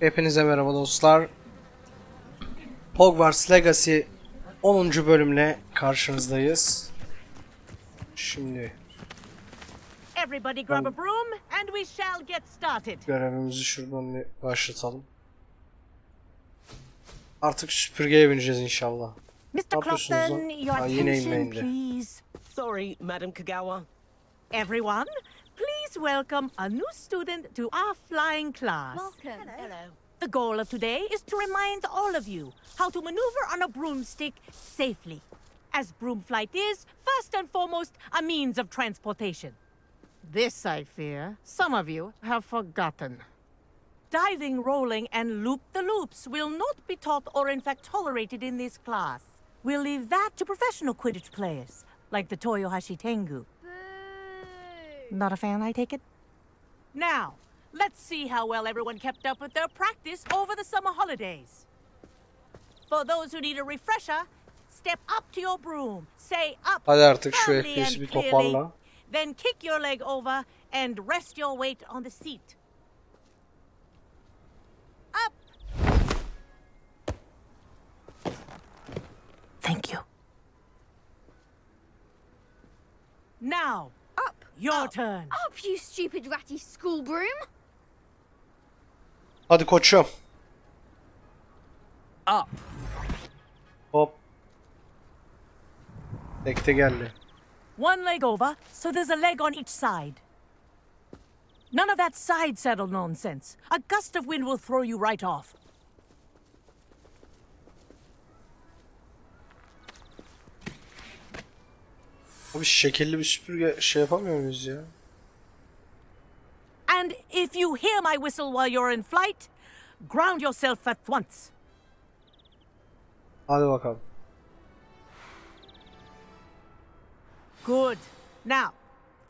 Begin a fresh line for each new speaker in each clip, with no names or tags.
Hepinize merhaba dostlar. Hogwarts Legacy 10. bölümle karşınızdayız. Şimdi
Everybody grab a broom and we shall get started.
görevimizi şuradan bir başlatalım. Artık süpürgeye bineceğiz inşallah.
Mr. Clopton, your attention, please.
Sorry, Madam Kagawa.
Everyone, please welcome a new student to our flying class.
Welcome.
Hello.
The goal of today is to remind all of you how to maneuver on a broomstick safely. As broom flight is, first and foremost, a means of transportation. This, I fear, some of you have forgotten. Diving, rolling, and loop-the-loops will not be taught or in fact tolerated in this class. We'll leave that to professional Quidditch players, like the Toyohashi Tengu.
Boo!
Not a fan, I take it? Now, let's see how well everyone kept up with their practice over the summer holidays. For those who need a refresher, step up to your broom, say up
Hadi artık şu
firmly
FPS'i
and
bir
clearly,
toparla.
then kick your leg over and rest your weight on the seat. Up! Thank you. Now,
Up!
your
Up!
turn.
Up, you stupid ratty school broom!
Hadi koçum.
Up.
Hop. Tekte geldi.
One leg over, so there's a leg on each side. None of that side saddle nonsense. A gust of wind will throw you right off.
Abi şekilli bir süpürge şey yapamıyor muyuz ya?
And if you hear my whistle while you're in flight, ground yourself at once.
Hadi bakalım.
Good. Now,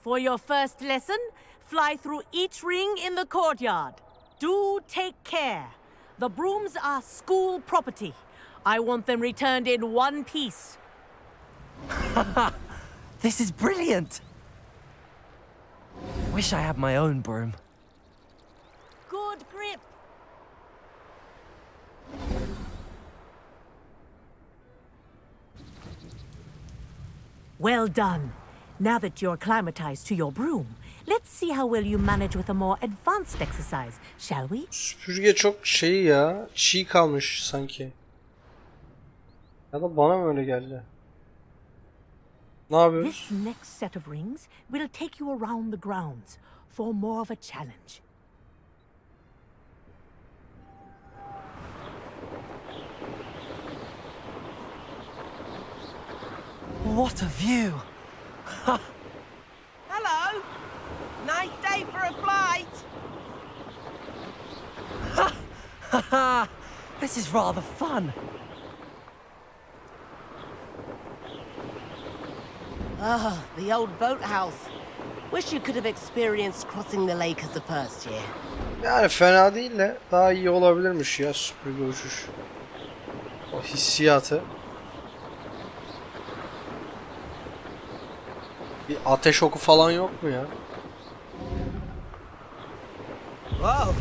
for your first lesson, fly through each ring in the courtyard. Do take care. The brooms are school property. I want them returned in one piece.
This is brilliant. Wish I had my own broom.
Good grip. Well done. Now that you're acclimatized to your broom, let's see how well you manage with a more advanced exercise, shall we?
Süpürge çok şey ya. Çiğ kalmış sanki. Ya da bana mı öyle geldi? Ne yapıyoruz?
This next set of rings will take you around the grounds for more of a challenge.
What a view.
Hello. Nice day for a flight.
This is rather fun.
Ah, the old boathouse. Wish you could have experienced crossing the lake as a first year.
Yani fena değil de daha iyi olabilirmiş ya süpürge uçuş. O hissiyatı. Bir ateş oku falan yok mu ya?
Whoa.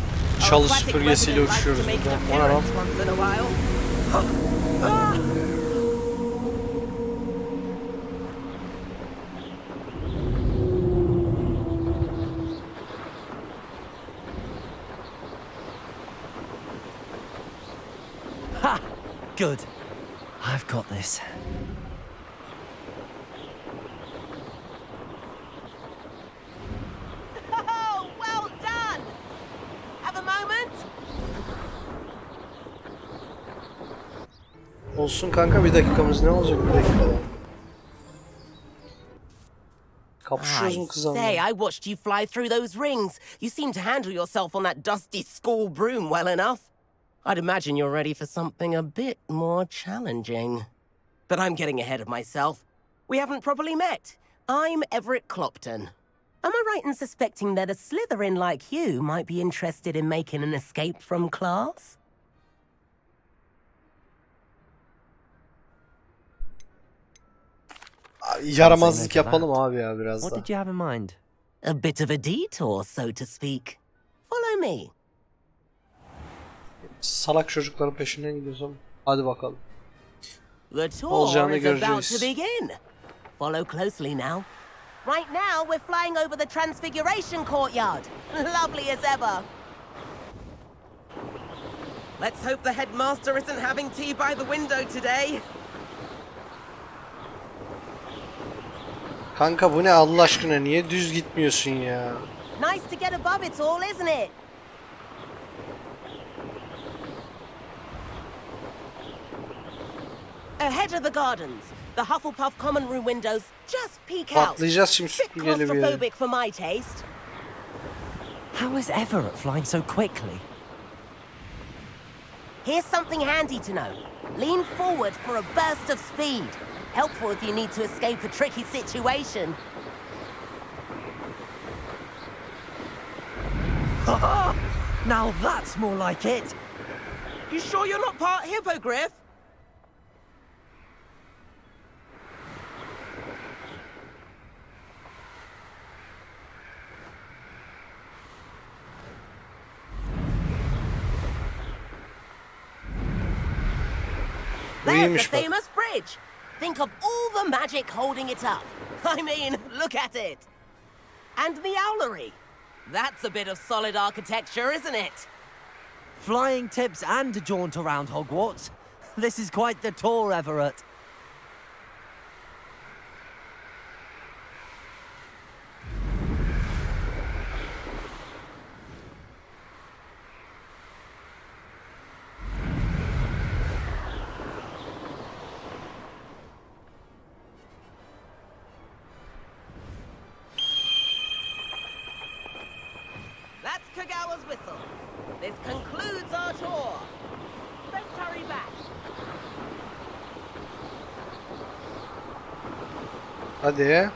Çalı
Aquatic
süpürgesiyle
resident likes to
uçuyoruz
make an
burada.
appearance once in a while.
Ha! Good. I've got this.
Oh, well done. Have a moment.
Olsun kanka, bir dakikamız ne olacak bir dakikada? Kapışıyoruz mu
I
kızım?
say, I watched you fly through those rings. You seem to handle yourself on that dusty school broom well enough. I'd imagine you're ready for something a bit more challenging. But I'm getting ahead of myself. We haven't properly met. I'm Everett Clopton. Am I right in suspecting that a Slytherin like you might be interested in making an escape from class?
Yaramazlık yapalım abi ya biraz
What
da.
did you have in mind?
A bit of a detour, so to speak. Follow me.
salak çocukların peşinden gidiyorsam hadi bakalım.
The tour
Olacağını
is about to
göreceğiz.
begin. Follow closely now. Right now, we're flying over the Transfiguration Courtyard. Lovely as ever. Let's hope the headmaster isn't having tea by the window today.
Kanka bu ne Allah aşkına, niye düz gitmiyorsun ya?
Nice to get above it all, isn't it? Ahead of the gardens, the Hufflepuff common room windows just peek out.
Patlayacağız şimdi,
Bit
sütlü geliyor bir yere.
claustrophobic for my taste.
How is Everett flying so quickly?
Here's something handy to know. Lean forward for a burst of speed. Helpful if you need to escape a tricky situation.
Now that's more like it.
You sure you're not part hippogriff? There's the
İyiymiş bak.
famous bridge. Think of all the magic holding it up. I mean, look at it. And the owlery. That's a bit of solid architecture, isn't it?
Flying tips and a jaunt around Hogwarts. This is quite the tour, Everett.
That's Kagawa's whistle. This concludes our tour. Let's hurry back.
Hadi.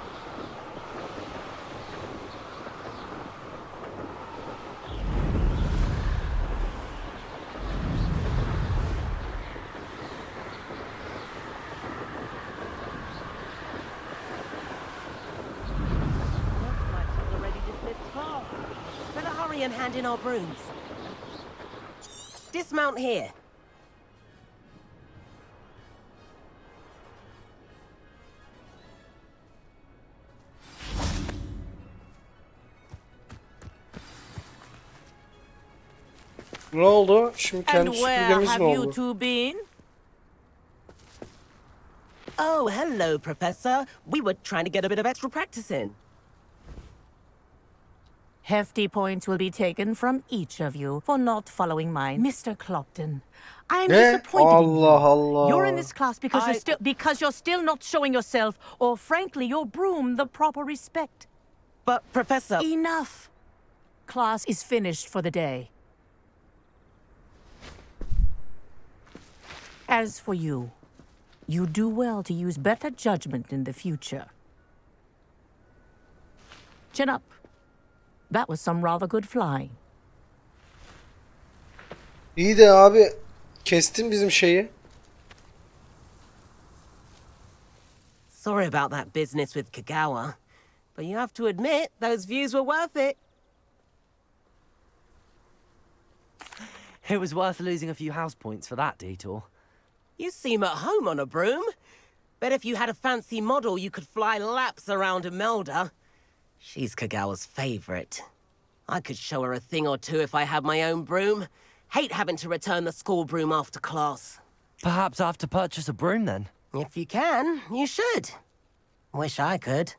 Better hurry and hand in our brooms. Dismount here.
Ne oldu? Şimdi
And
kendi
where
süpürgemiz mi
have you
oldu?
two been?
Oh, hello, Professor. We were trying to get a bit of extra practice in.
Hefty points will be taken from each of you for not following mine. Mr. Clopton, I'm
Ne?
disappointed in you.
Allah Allah.
You're in this class because
I-
you're still not showing yourself, or frankly, your broom the proper respect.
But, Professor...
Enough. Class is finished for the day. As for you, you do well to use better judgment in the future. Chin up. That was some rather good flying.
İyi de abi, kestin bizim şeyi.
Sorry about that business with Kagawa, but you have to admit those views were worth it.
It was worth losing a few house points for that detour.
You seem at home on a broom. Bet if you had a fancy model, you could fly laps around Imelda. She's Kagawa's favorite. I could show her a thing or two if I had my own broom. Hate having to return the school broom after class.
Perhaps I have to purchase a broom then.
If you can, you should. Wish I could.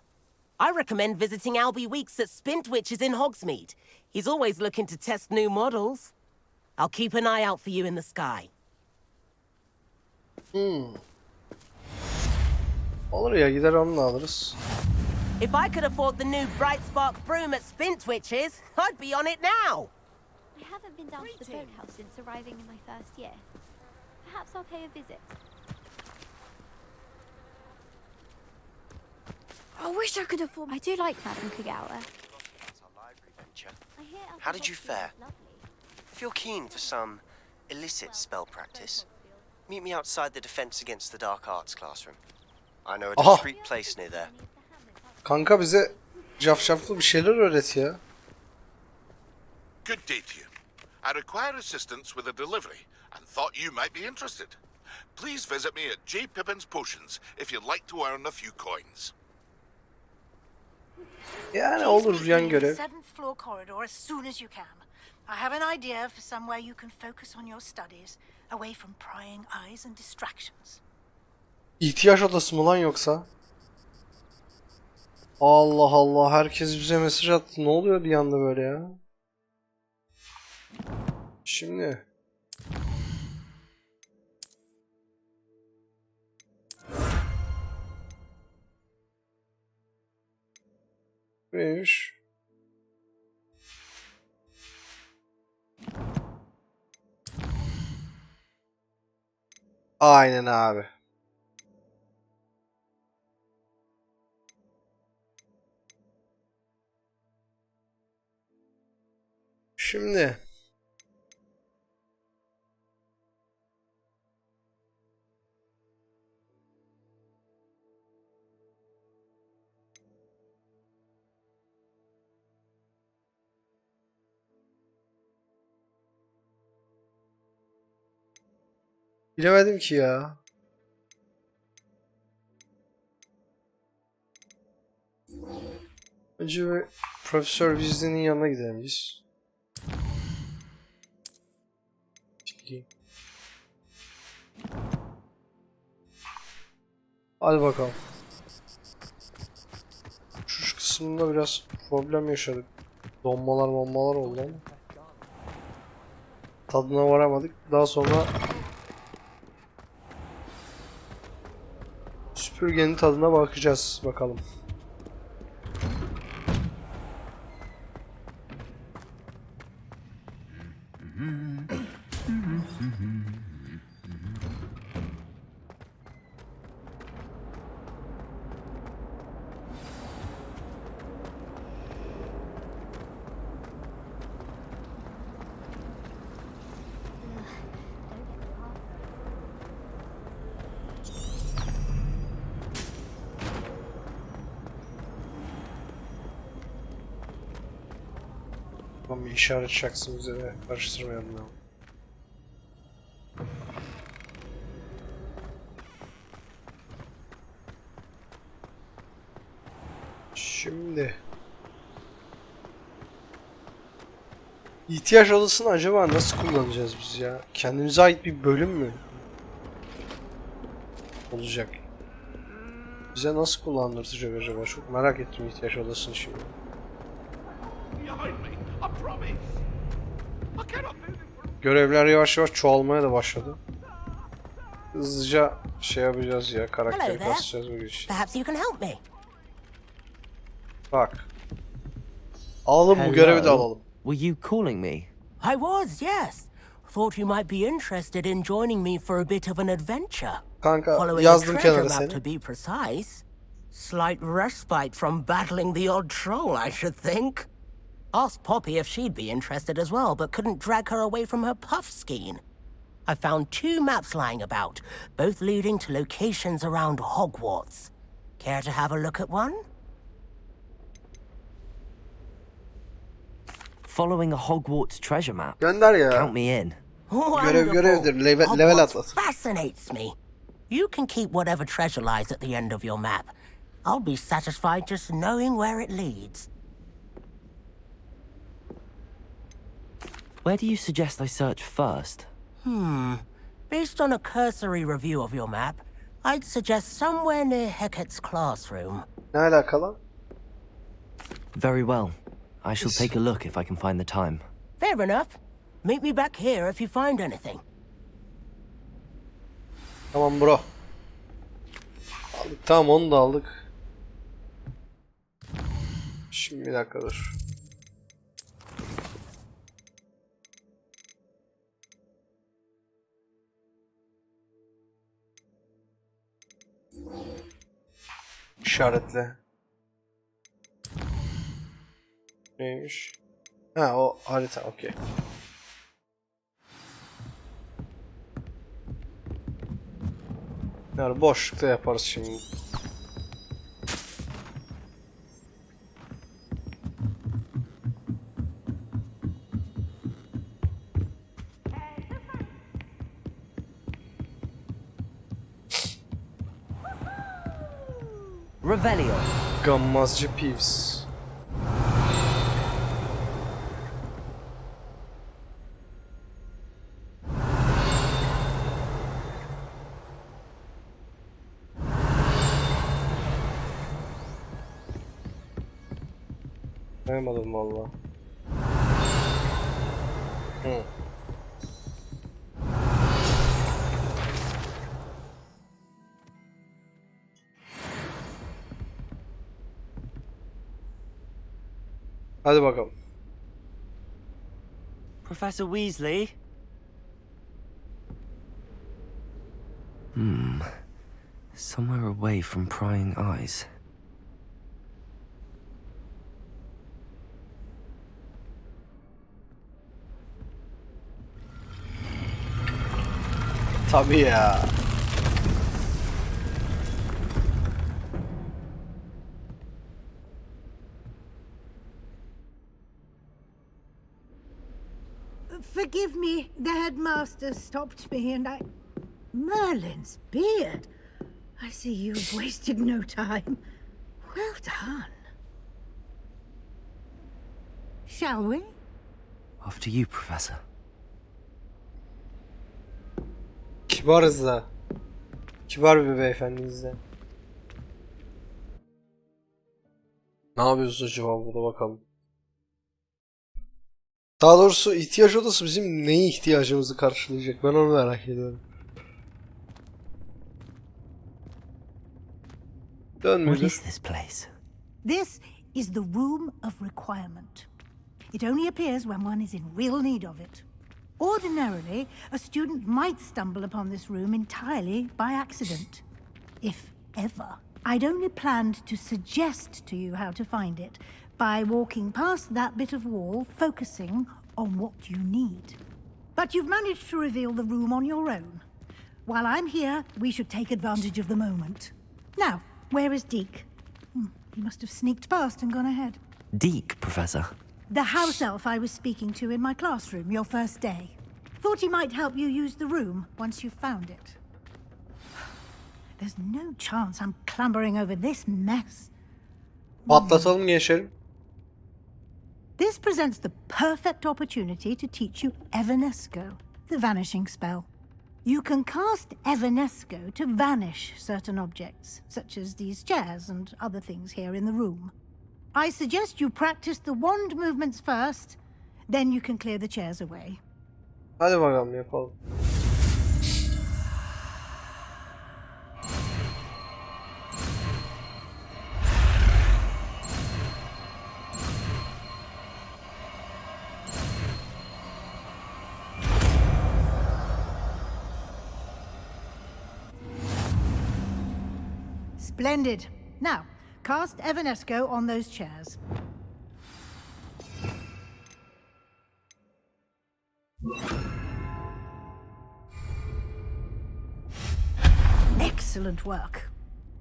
I recommend visiting Albie Weeks at Spintwitches in Hogsmeade. He's always looking to test new models. I'll keep an eye out for you in the sky.
Olur ya, gider onunla alırız.
If I could afford the new Bright Spark broom at Spintwitches, I'd be on it now.
I haven't been down to the boathouse since arriving in my first year. Perhaps I'll pay a visit. I wish I could afford. I do like Madame Kagawa.
That's our library venture.
I hear
How did you fare?
Lovely.
If you're keen for some illicit spell practice, meet me outside the Defense Against the Dark Arts classroom. I know a
Aha.
discreet place near there.
Kanka bize cafcaflı bir şeyler öğret ya.
Good day to you. I require assistance with a delivery and thought you might be interested. Please visit me at J. Pippin's Potions if you'd like to earn a few coins.
Yani olur yan görev.
7th floor corridor as soon as you can. I have an idea for somewhere you can focus on your studies, away from prying eyes and distractions.
İhtiyaç odası mı lan yoksa? Allah Allah, herkes bize mesaj attı. Ne oluyor bir anda böyle ya? Şimdi neymiş? Aynen abi. Şimdi bilemedim ki ya. Önce bir Profesör Weasley'nin yanına gidelim biz. Hadi bakalım. Şu kısmında biraz problem yaşadık. Donmalar oldu ama tadına varamadık. Daha sonra süpürgenin tadına bakacağız bakalım. Bir işaret çaksın üzerine karıştırmayalım ya. Şimdi ihtiyaç odasını acaba nasıl kullanacağız biz ya? Kendimize ait bir bölüm mü olacak? Bize nasıl kullandırtacak acaba? Çok merak ettim ihtiyaç odasını şimdi. Görevler yavaş yavaş çoğalmaya da başladı. Hızlıca şey yapacağız ya, karakteri kasacağız bu iş.
Perhaps you can help me.
Bak. Alalım bu görevi de alalım.
Were you calling me?
I was, yes. Thought you might be interested in joining me for a bit of an adventure.
Kanka
Following
yazdım
a treasure
kenara
map
seni.
to be precise. Slight respite from battling the odd troll, I should think. Asked Poppy if she'd be interested as well, but couldn't drag her away from her puff skein. I found 2 maps lying about, both leading to locations around Hogwarts. Care to have a look at one?
Following a Hogwarts treasure map?
Gönder ya.
Count me in.
Görev görevdir. Level
Hogwarts
atlat.
fascinates me. You can keep whatever treasure lies at the end of your map. I'll be satisfied just knowing where it leads.
Where do you suggest I search first?
Based on a cursory review of your map, I'd suggest somewhere near Hecat's classroom.
Ne alakalı?
Very well. I shall take a look if I can find the time.
Fair enough. Meet me back here if you find anything.
Tamam bro. Aldık, tamam onu da aldık. Şimdi bir dakika dur. İşaretle. Neymiş? Ha o harita, okey. Yani boşlukta yaparız şimdi.
Revelio.
Gammazcı Peeves. Duymadım valla. Hadi bakalım.
Professor Weasley? Somewhere away from prying eyes.
Tabii ya.
Forgive me, the headmaster stopped me and I... Merlin's beard. I see you've wasted no time. Well done. Shall we?
After you, Professor.
Kibarız da. Kibar bir beyefendiyiz de. Ne yapıyoruz acaba burada bakalım. Daha doğrusu ihtiyaç odası bizim neye ihtiyacımızı karşılayacak? Ben onu merak ediyorum. Dön
What
müdür?
is this place?
This is the Room of Requirement. It only appears when one is in real need of it. Ordinarily, a student might stumble upon this room entirely by accident. If ever. I'd only planned to suggest to you how to find it by walking past that bit of wall, focusing on what you need. But you've managed to reveal the room on your own. While I'm here, we should take advantage of the moment. Now, where is Deke? He must have sneaked past and gone ahead.
Deke, Professor.
The house elf I was speaking to in my classroom your first day. Thought he might help you use the room once you've found it. There's no chance I'm clambering over this mess.
Patlatalım geçelim.
This presents the perfect opportunity to teach you Evanesco, the vanishing spell. You can cast Evanesco to vanish certain objects, such as these chairs and other things here in the room. I suggest you practice the wand movements first, then you can clear the chairs away.
Hadi bakalım yapalım.
Splendid. Now, cast Evanesco on those chairs. Excellent work.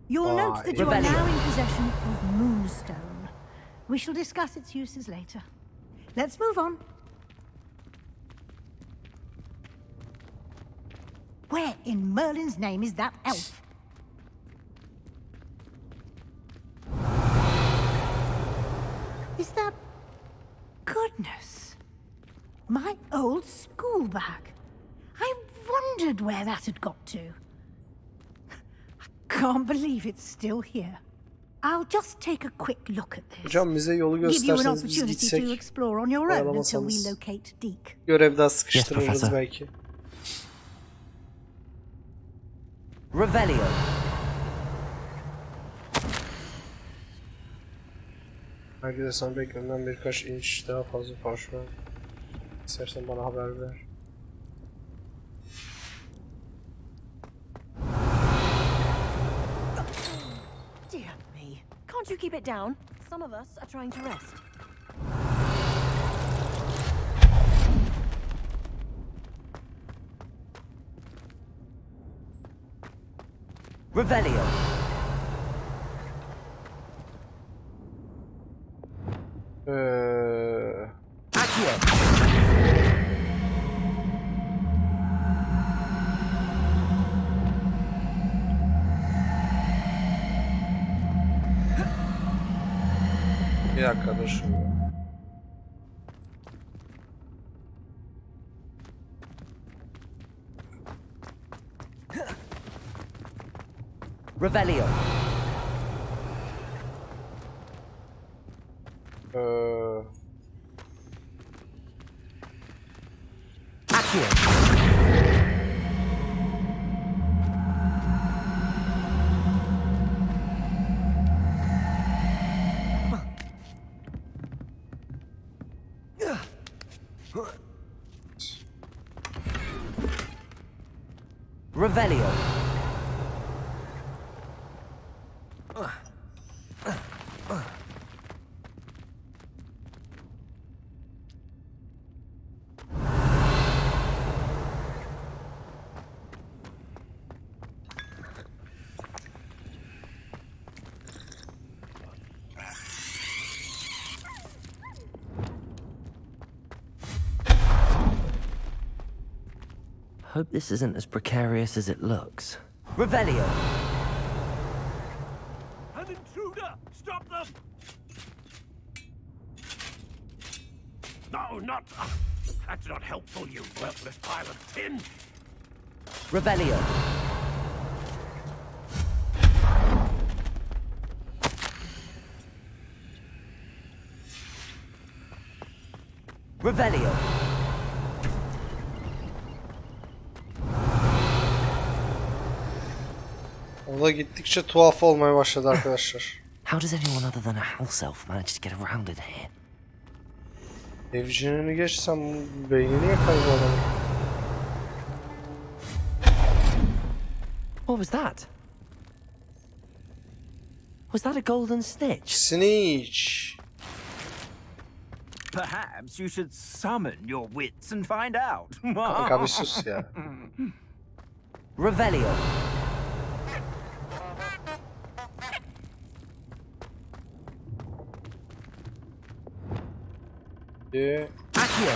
You'll note that you are now in possession of Moonstone. We shall discuss its uses later. Let's move on. Where in Merlin's name is that elf? Is that... Goodness. My old school bag. I wondered where that had got to. I can't believe it's still here. I'll just take a quick look at this.
Hocam bize yolu
Give you an
gösterseniz biz
opportunity to
gitsek.
explore on your own until we
Ayarlamasanız.
locate Deke.
Görev daha
Yes,
sıkıştırırız
Professor.
belki.
Revelio.
Herkese sana beklenen birkaç inç daha fazla parşömen. İstersen bana haber ver.
Dear me. Can't you keep it down? Some of us are trying to rest.
Revelio. Accio.
dakika dur şimdi.
Revelio. Accio. Revelio. Hope this isn't as precarious as it looks. Revelio.
An intruder! Stop them! No, not... that's not helpful, you worthless pile of tin!
Revelio. Revelio.
O da gittikçe tuhaf olmaya başladı arkadaşlar.
How does anyone other than a house elf manage to get around in here?
Evcinin geçsem beynini yakar bu adamın.
What was that? Was that a golden snitch?
Snitch.
Perhaps you should summon your wits and find out.
Kanka bir sus ya.
Revelio. Accio.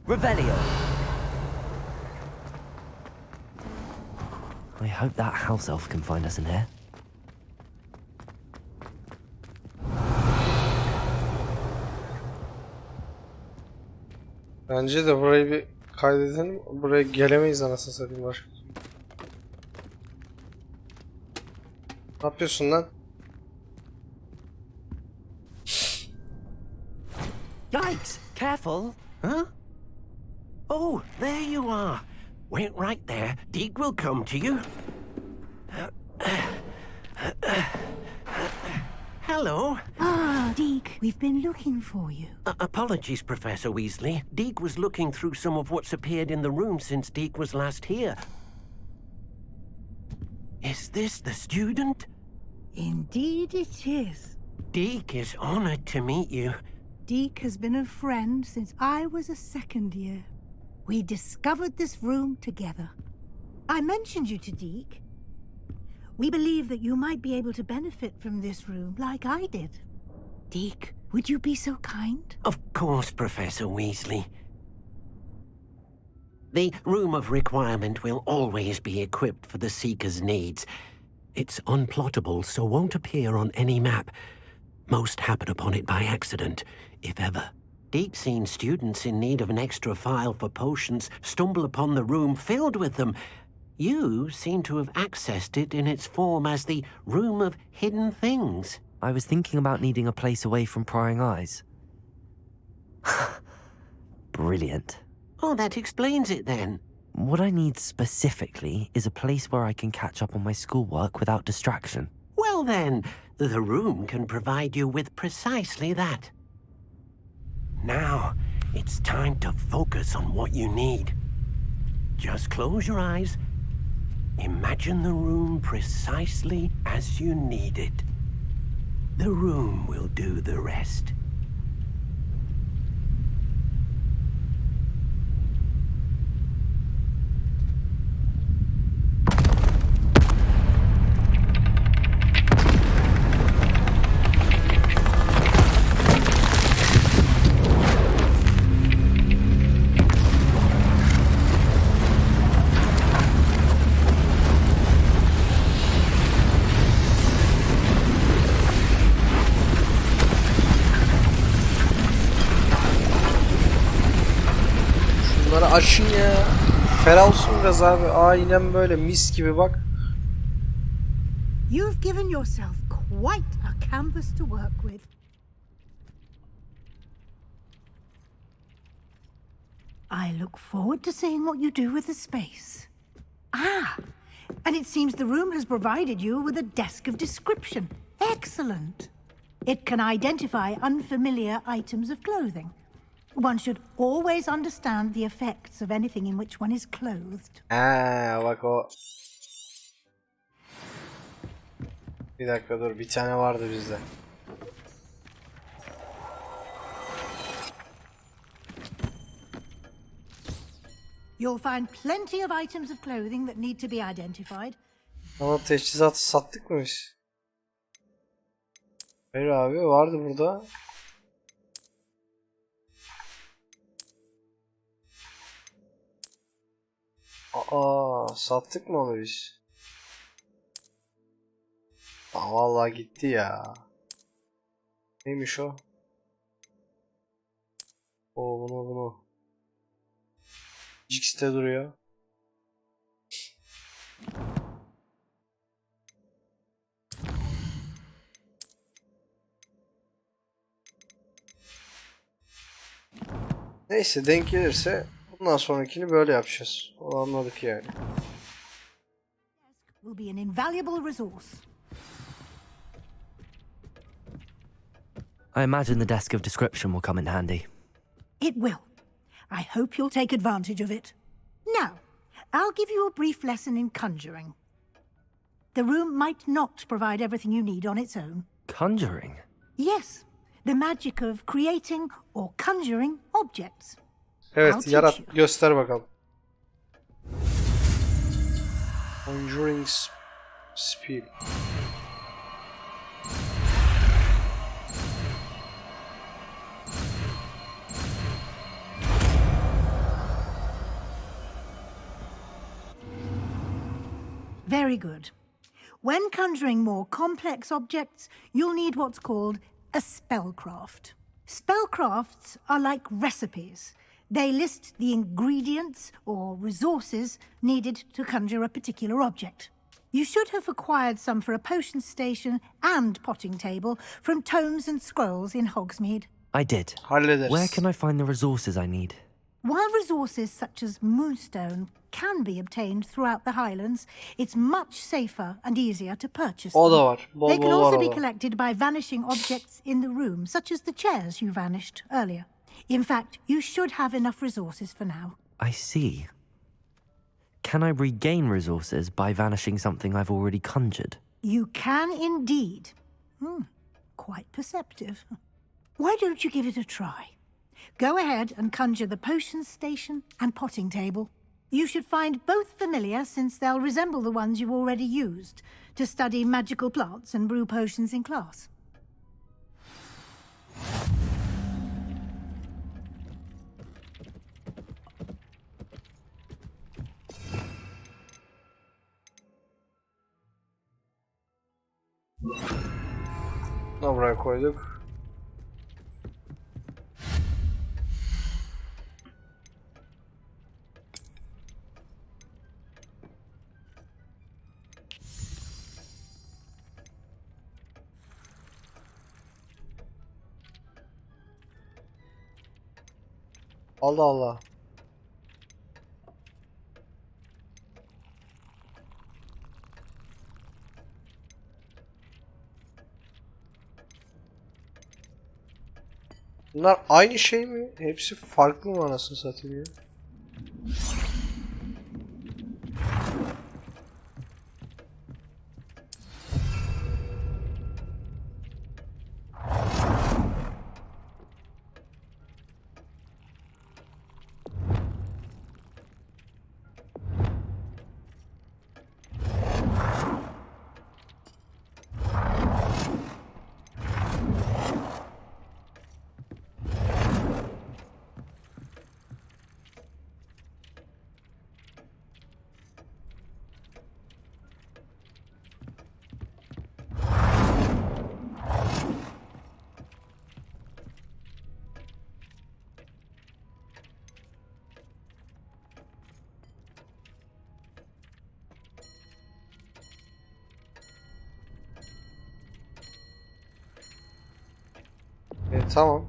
Revelio. I hope that house elf can find us in here.
Bence de burayı bir kaydedelim. Buraya gelemeyiz anasını satayım başka. Ne yapıyorsun lan?
Yikes! Careful!
Huh? Oh, there you are. Wait right there. Deke will come to you. Hello.
Ah, Deke, we've been looking for you.
Apologies, Professor Weasley. Deke was looking through some of what's appeared in the room since Deke was last here. Is this the student?
Indeed it is.
Deke is honored to meet you.
Deke has been a friend since I was a second year. We discovered this room together. I mentioned you to Deke. We believe that you might be able to benefit from this room like I did. Deke, would you be so kind?
Of course, Professor Weasley. The Room of Requirement will always be equipped for the Seeker's needs. It's unplottable, so won't appear on any map. Most happen upon it by accident, if ever. Deep-seen students in need of an extra file for potions stumble upon the room filled with them. You seem to have accessed it in its form as the Room of Hidden Things.
I was thinking about needing a place away from prying eyes. Brilliant.
Oh, that explains it then.
What I need specifically is a place where I can catch up on my schoolwork without distraction.
Well then, the room can provide you with precisely that. Now, it's time to focus on what you need. Just close your eyes. Imagine the room precisely as you need it. The room will do the rest.
açın ya. Ferah olsun biraz abi. Aynen böyle mis gibi bak.
You've given yourself quite a canvas to work with. I look forward to seeing what you do with the space. Ah, and it seems the room has provided you with a desk of description. Excellent. It can identify unfamiliar items of clothing. One should always understand the effects of anything in which one is clothed.
Bak o. Bir dakika dur, bir tane vardı bizde.
You'll find plenty of items of clothing that need to be identified.
Ama teçhizatı sattık mı biz? Hayır abi, vardı burada. Sattık mı onu biz? Vallahi gitti ya. Neymiş o? Bunu. X'te duruyor. Neyse, denk gelirse bundan sonrakini böyle yapacağız. Onu anladık yani.
Will be an invaluable resource.
I imagine the desk of description will come in handy.
It will. I hope you'll take advantage of it. Now, I'll give you a brief lesson in conjuring. The room might not provide everything you need on its own.
Conjuring?
Yes, the magic of creating or conjuring objects.
Evet, yarat, göster bakalım. Conjuring spell.
Very good. When conjuring more complex objects, you'll need what's called a spellcraft. Spellcrafts are like recipes. They list the ingredients or resources needed to conjure a particular object. You should have acquired some for a potion station and potting table from tomes and scrolls in Hogsmeade.
I did.
Hallederiz.
Where can I find the resources I need?
While resources such as moonstone can be obtained throughout the Highlands, it's much safer and easier to purchase
O
them.
da var. Bol
They can
bol var
also
o
be
da.
collected by vanishing objects in the room, such as the chairs you vanished earlier. In fact, you should have enough resources for now.
I see. Can I regain resources by vanishing something I've already conjured?
You can indeed. Quite perceptive. Why don't you give it a try? Go ahead and conjure the potion station and potting table. You should find both familiar, since they'll resemble the ones you've already used to study magical plants and brew potions in class.
Buraya koyduk. Allah Allah. Bunlar aynı şey mi? Hepsi farklı mı anasını satayım ya? Tamam.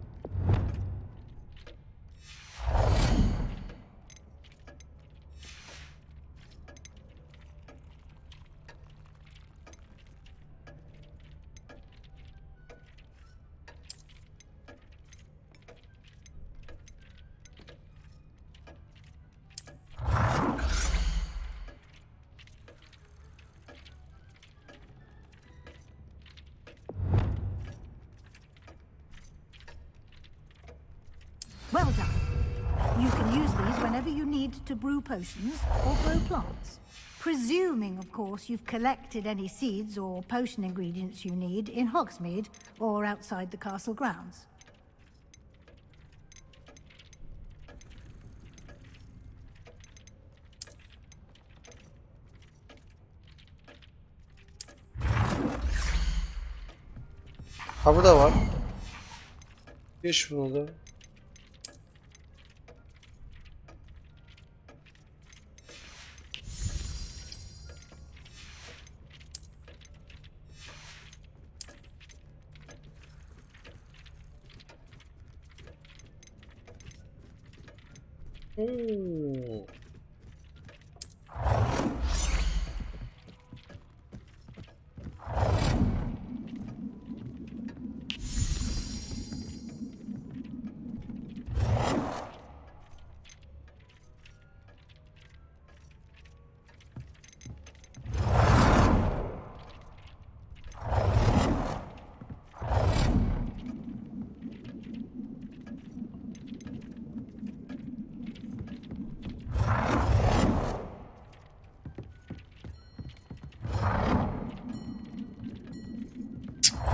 Well done. You can use these whenever you need to brew potions or grow plants. Presuming, of course, you've collected any seeds or potion ingredients you need in Hogsmeade or outside the castle grounds.
Ha bu da var. Geç bunu da.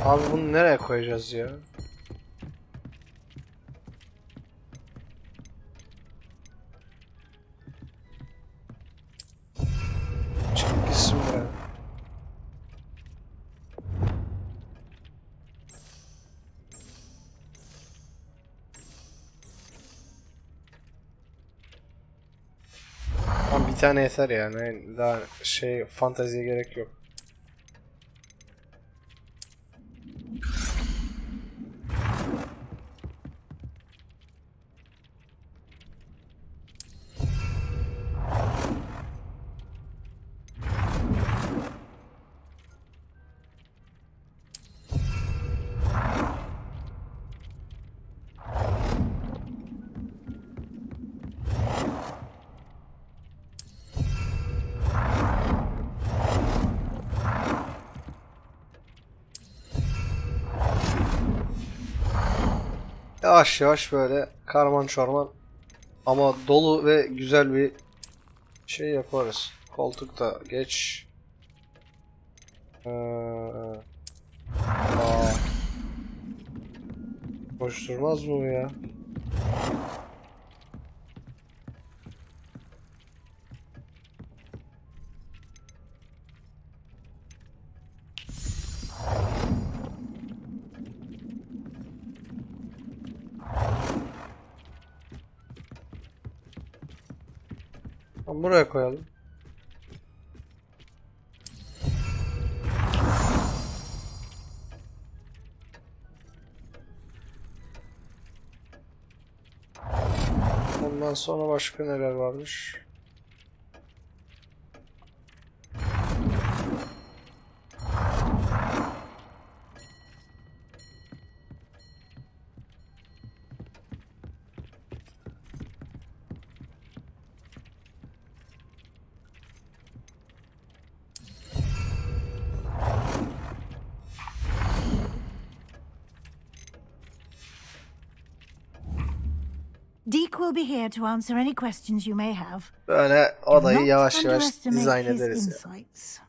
Abi bunu nereye koyacağız ya? Çık gitsin be. Tamam, bir tane yeter yani. Daha şey fanteziye gerek yok. Yavaş yavaş böyle karman çorman ama dolu ve güzel bir şey yaparız. Koltuk da geç. Boş durmaz mı bu ya? Buraya koyalım. Ondan sonra başka neler varmış?
Deke will be here to answer any questions you may have.
Böyle
Do
odayı
not
yavaş yavaş
underestimate
dizayn
his
ederiz ya.
insights.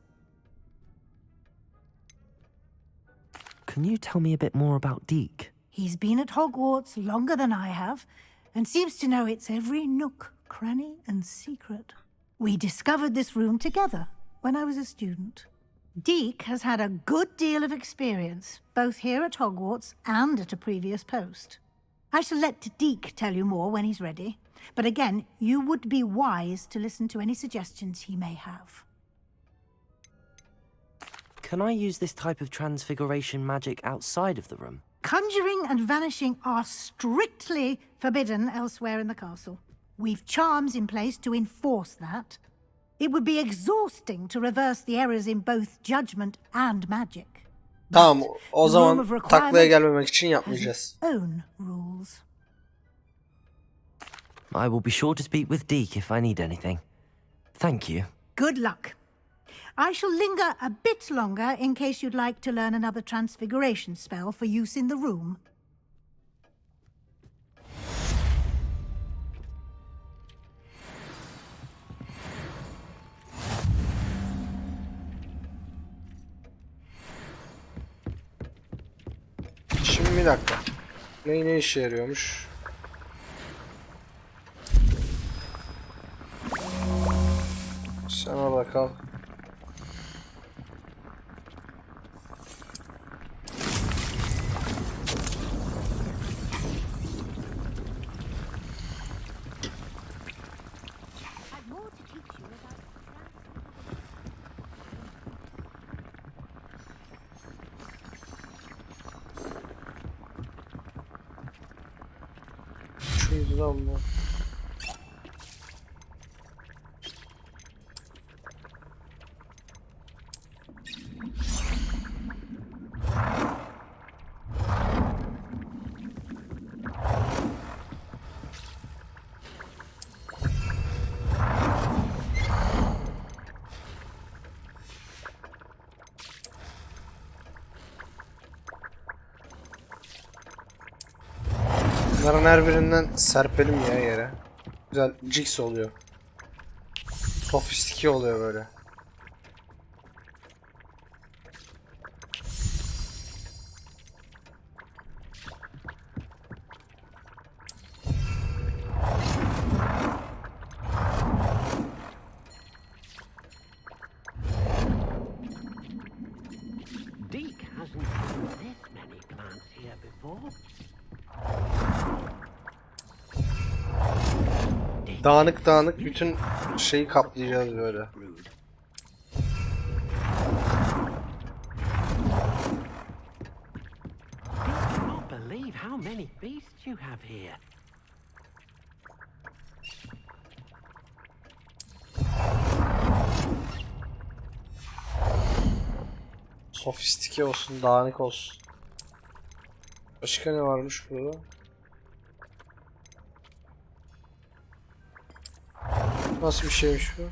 Can you tell me a bit more about Deke?
He's been at Hogwarts longer than I have, and seems to know its every nook, cranny, and secret. We discovered this room together when I was a student. Deke has had a good deal of experience, both here at Hogwarts and at a previous post. I shall let Deke tell you more when he's ready, but again, you would be wise to listen to any suggestions he may have.
Can I use this type of transfiguration magic outside of the room?
Conjuring and vanishing are strictly forbidden elsewhere in the castle. We've charms in place to enforce that. It would be exhausting to reverse the errors in both judgment and magic.
Tamam, o
The room
zaman
of requirement
taklaya gelmemek için
has
yapmayacağız.
its own rules.
I will be sure to speak with Deke if I need anything. Thank you.
Good luck. I shall linger a bit longer in case you'd like to learn another transfiguration spell for use in the room.
Şimdi bir dakika. Ne işe yarıyormuş? Sen orada kal. Şuydu lan bu. Bunların her birinden serpelim ya yere. Güzel jigs oluyor. Sofistike oluyor böyle.
Deke hasn't seen this many plants here before.
Dağınık dağınık bütün şeyi kaplayacağız böyle.
Rude. I cannot believe how many beasts you have here.
Sofistike olsun, dağınık olsun. Başka ne varmış burada? Nasıl bir şeymiş bu?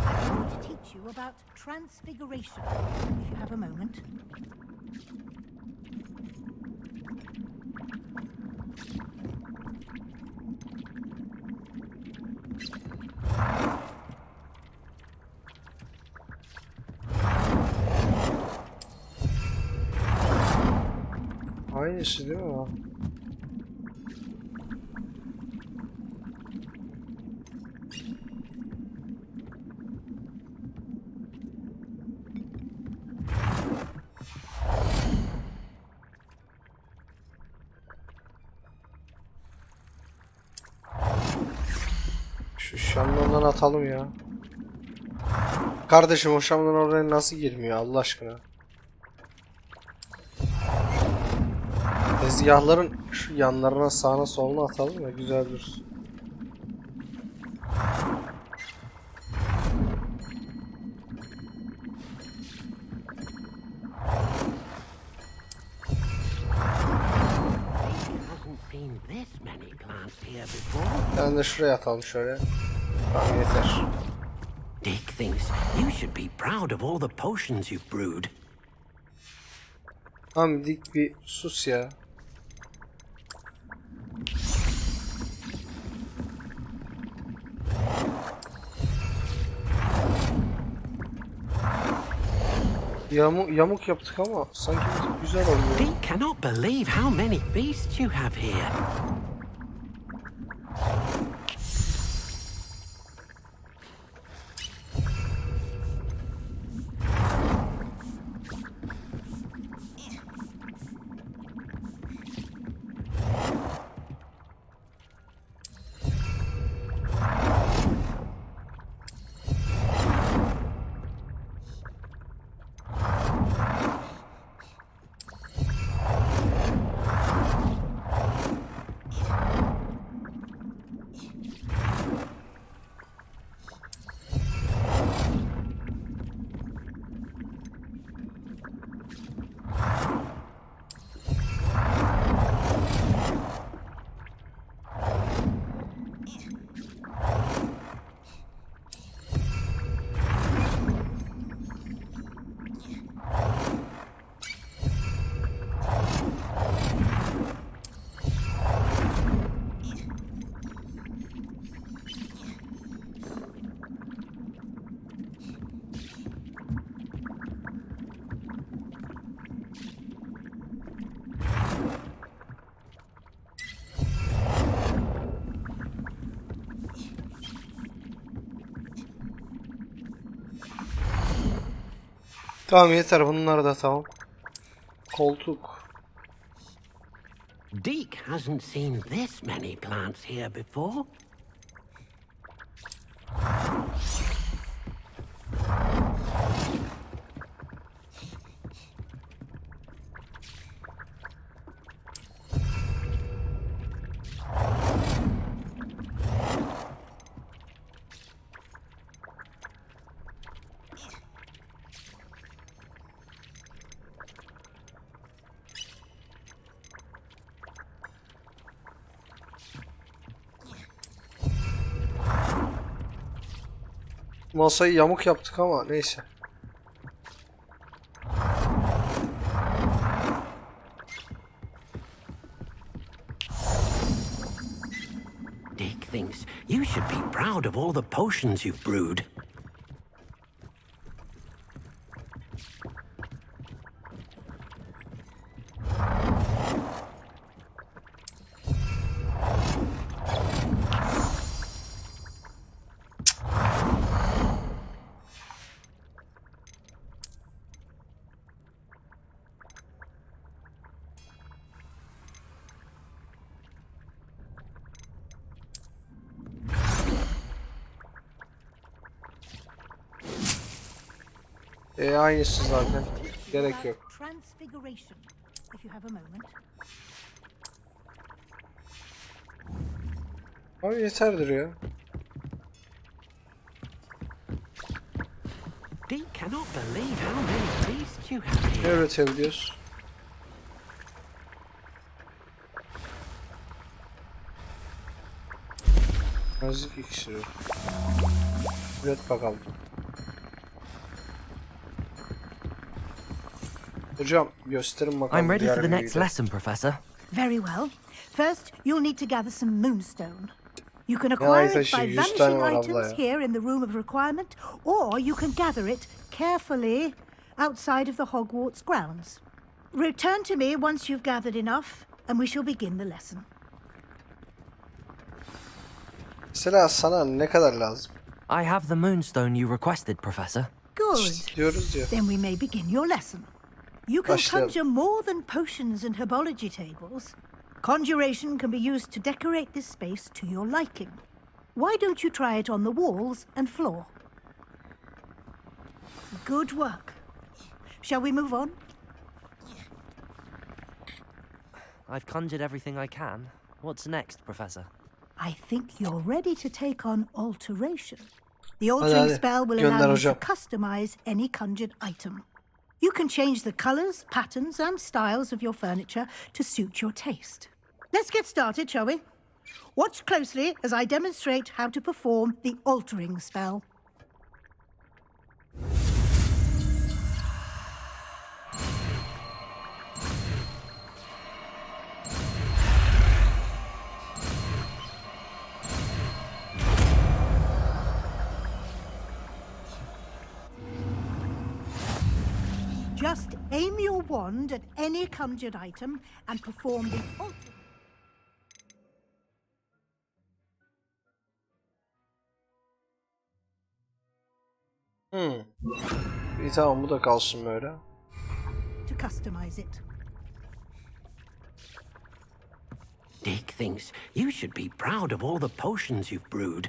I want to teach you about transfiguration, if you have a moment.
Aynısı değil mi o? Şu şamdandan atalım ya. Kardeşim o şamdan oraya nasıl girmiyor Allah aşkına? Tezgahların şu yanlarına sağına soluna atalım da güzel dursun. Ben de şuraya atalım şöyle. Tamam yeter.
Deke thinks you should be proud of all the potions you've brewed.
Tamam dik bir sus ya. Yamuk yaptık ama sanki güzel oluyor.
Deke cannot believe how many beasts you have here.
Tamam yeter, bunlar da tamam. Koltuk.
Deke hasn't seen this many plants here before.
Masayı yamuk yaptık ama neyse.
Deke thinks you should be proud of all the potions you've brewed.
Aynısı zaten. Gerek yok.
Transfiguration, if you have a moment.
Abi yeterdir ya.
Deke cannot believe how many beasts you have
Ne
here.
üretebiliyoruz? Nazik iksiri. Üret bakalım. Hocam gösterin bakalım.
I'm ready
diğer
for the
videoyu
next
da.
lesson, Professor.
Very well. First, you'll need to gather some moonstone. You can
Ya
acquire it
taşı,
by
100 tane
vanishing
var abla
items
ya.
here in the room of requirement, or you can gather it carefully outside of the Hogwarts grounds. Return to me once you've gathered enough, and we shall begin the lesson.
Mesela sana ne kadar lazım?
I have the moonstone you requested, Professor.
Good.
İşte diyoruz ya.
Then we may begin your lesson. You can
Başlayalım.
conjure more than potions and herbology tables. Conjuration can be used to decorate this space to your liking. Why don't you try it on the walls and floor? Good work. Shall we move on?
I've conjured everything I can. What's next, Professor?
I think you're ready to take on alteration. The altering
hadi.
spell will
Gönder
allow you
hocam.
to customize any conjured item. You can change the colors, patterns, and styles of your furniture to suit your taste. Let's get started, shall we? Watch closely as I demonstrate how to perform the altering spell. Just aim your wand at any conjured item and perform the alter.
İyi tamam, bu da kalsın böyle.
To customize it.
Deke thinks you should be proud of all the potions you've brewed.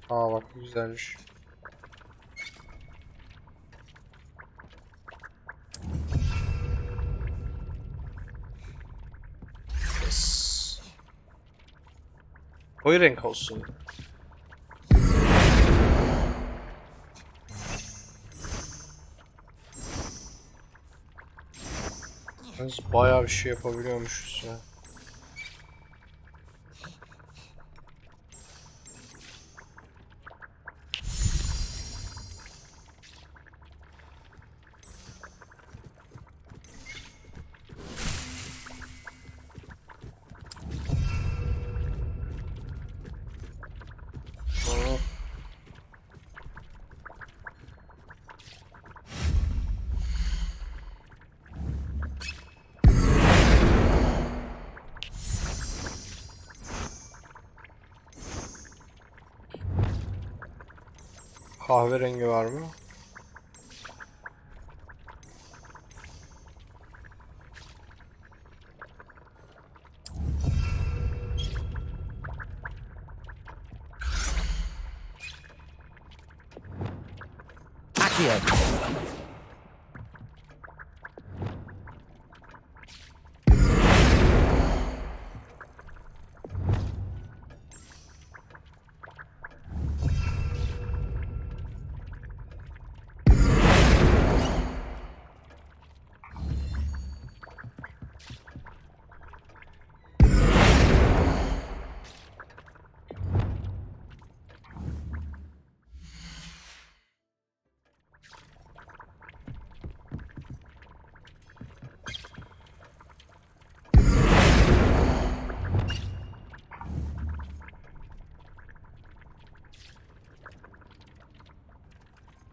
Aa bak, bu güzelmiş. Yes. Koyu renk olsun. Biz bayağı bir şey yapabiliyormuşuz ya. Kahverengi var mı?
KECHII.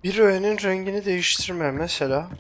Bir öğenin rengini değiştirme mesela.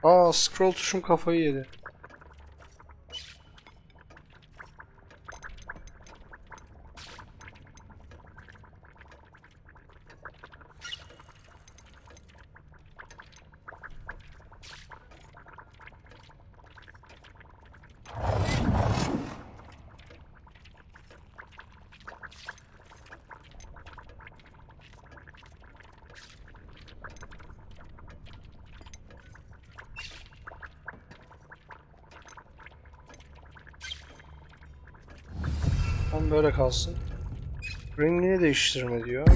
Aa, scroll tuşum kafayı yedi. Tam böyle kalsın. Rengini değiştirme diyor.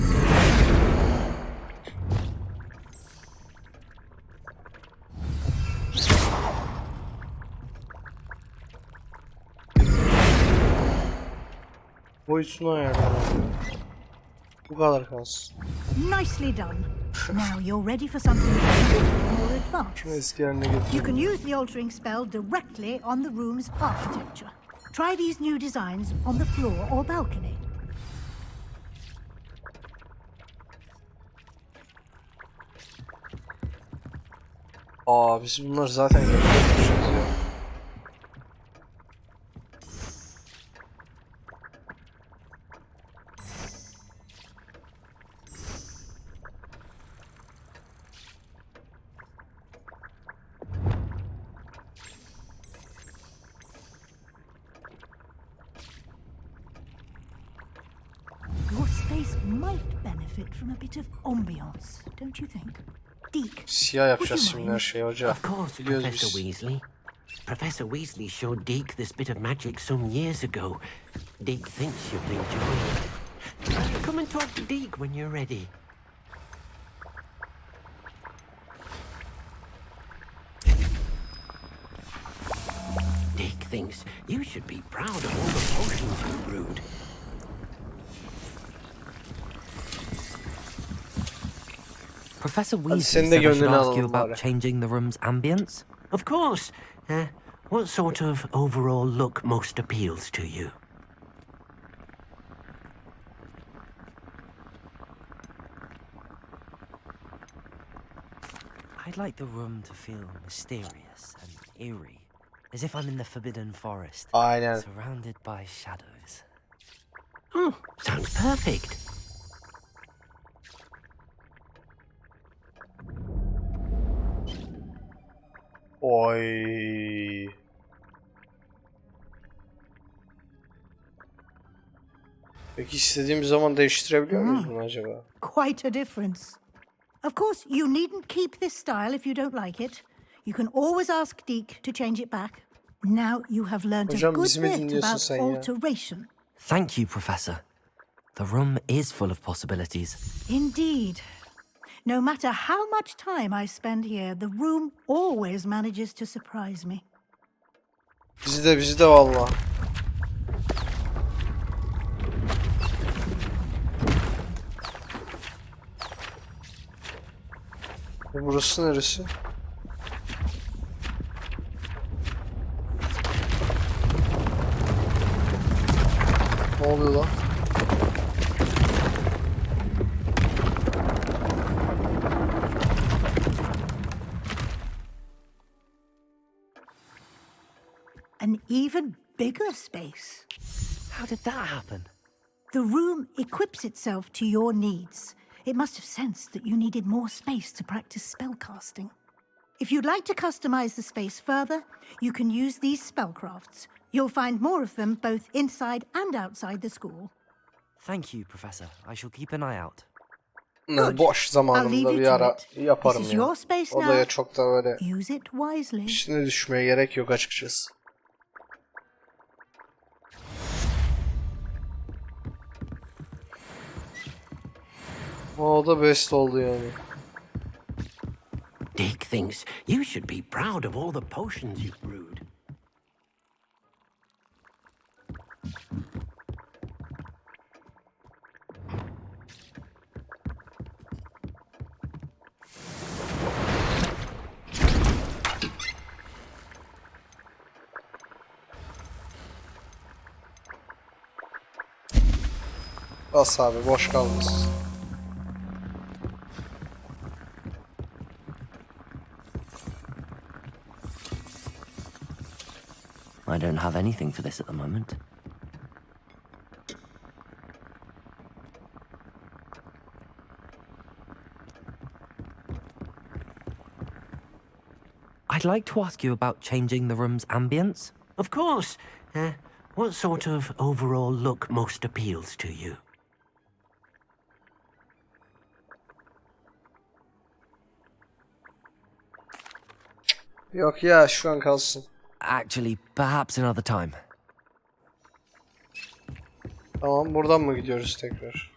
Boyutunu ayarlayalım. Bu kadar kalsın.
Nicely done. Now you're ready for something more advanced.
Şunu eski haline getireyim.
You can use the altering spell directly on the room's architecture. Try these new designs on the floor or balcony.
Aa, biz bunlar zaten yapıyormuşuz ya.
Your space might benefit from a bit of ambiance, don't you think? Deke,
Siyah yapacağız şimdi her şeyi hoca.
Of course,
Biliyoruz
Professor
biz.
Weasley. Professor Weasley showed Deke this bit of magic some years ago. Deke thinks you'll enjoy it. Come and talk to Deke when you're ready. Deke thinks you should be proud of all the potions you brewed.
Professor
Hadi
Weasley
senin de
said I should
gönlünü
ask you
alalım
about
bari.
changing the room's ambience.
Of course. What sort of overall look most appeals to you?
I'd like the room to feel mysterious and eerie, as if I'm in the Forbidden Forest,
Aynen.
surrounded by shadows.
Oh, sounds perfect.
Oy. Peki istediğimiz zaman değiştirebiliyor muyuz bunu acaba?
Quite a difference. Of course, you needn't keep this style if you don't like it. You can always ask Deke to change it back. Now you have learned a
Hocam
good
bizi mi
bit
dinliyorsun
about
sen ya?
alteration.
Thank you, Professor. The room is full of possibilities.
Indeed. No matter how much time I spend here, the room always manages to surprise me.
Bizi de valla. Burası neresi? Ne oluyor lan?
An even bigger space.
How did that happen?
The room equips itself to your needs. It must have sensed that you needed more space to practice spellcasting. If you'd like to customize the space further, you can use these spellcrafts. You'll find more of them both inside and outside the school.
Thank you, Professor. I shall keep an eye out.
Boş zamanımda bir ara yaparım
This is
ya.
your space
Odaya
now.
çok da böyle
Use it wisely.
üstüne düşmeye gerek yok açıkçası. O da best oldu yani.
Dick thinks you should be proud of all the potions you've brewed.
Bas abi boş kalmasın.
I don't have anything for this at the moment. I'd like to ask you about changing the room's ambience.
Of course. What sort of overall look most appeals to you?
Yok ya şu an kalsın.
Actually, perhaps another time.
Tamam buradan mı gidiyoruz tekrar?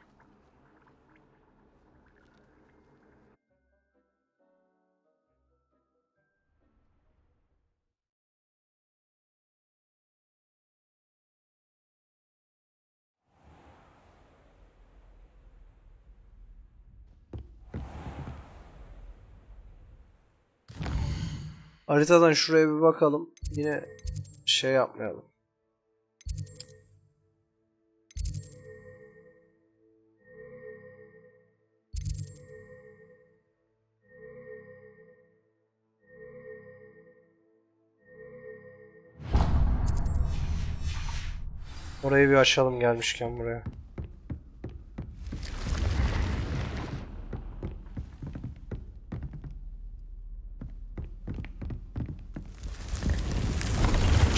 Haritadan şuraya bir bakalım. Yine şey yapmayalım. Orayı bir açalım gelmişken buraya.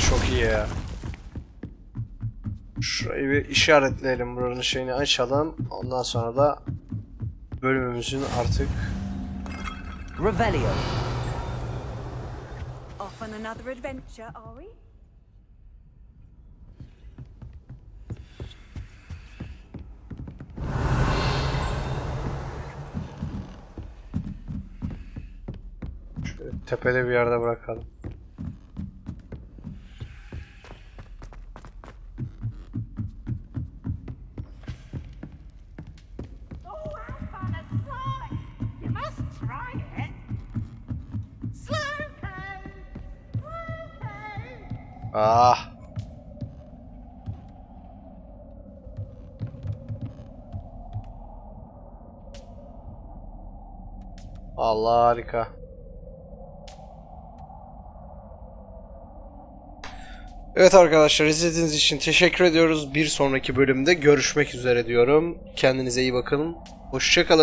Çok iyi ya. Şurayı bir işaretleyelim, buranın şeyini açalım. Ondan sonra da bölümümüzün artık
Revelio.
Off on another adventure, are we?
şöyle tepede bir yerde bırakalım.
You must
Ah. Allah harika. Evet arkadaşlar, izlediğiniz için teşekkür ediyoruz. Bir sonraki bölümde görüşmek üzere diyorum. Kendinize iyi bakın. Hoşça kalın.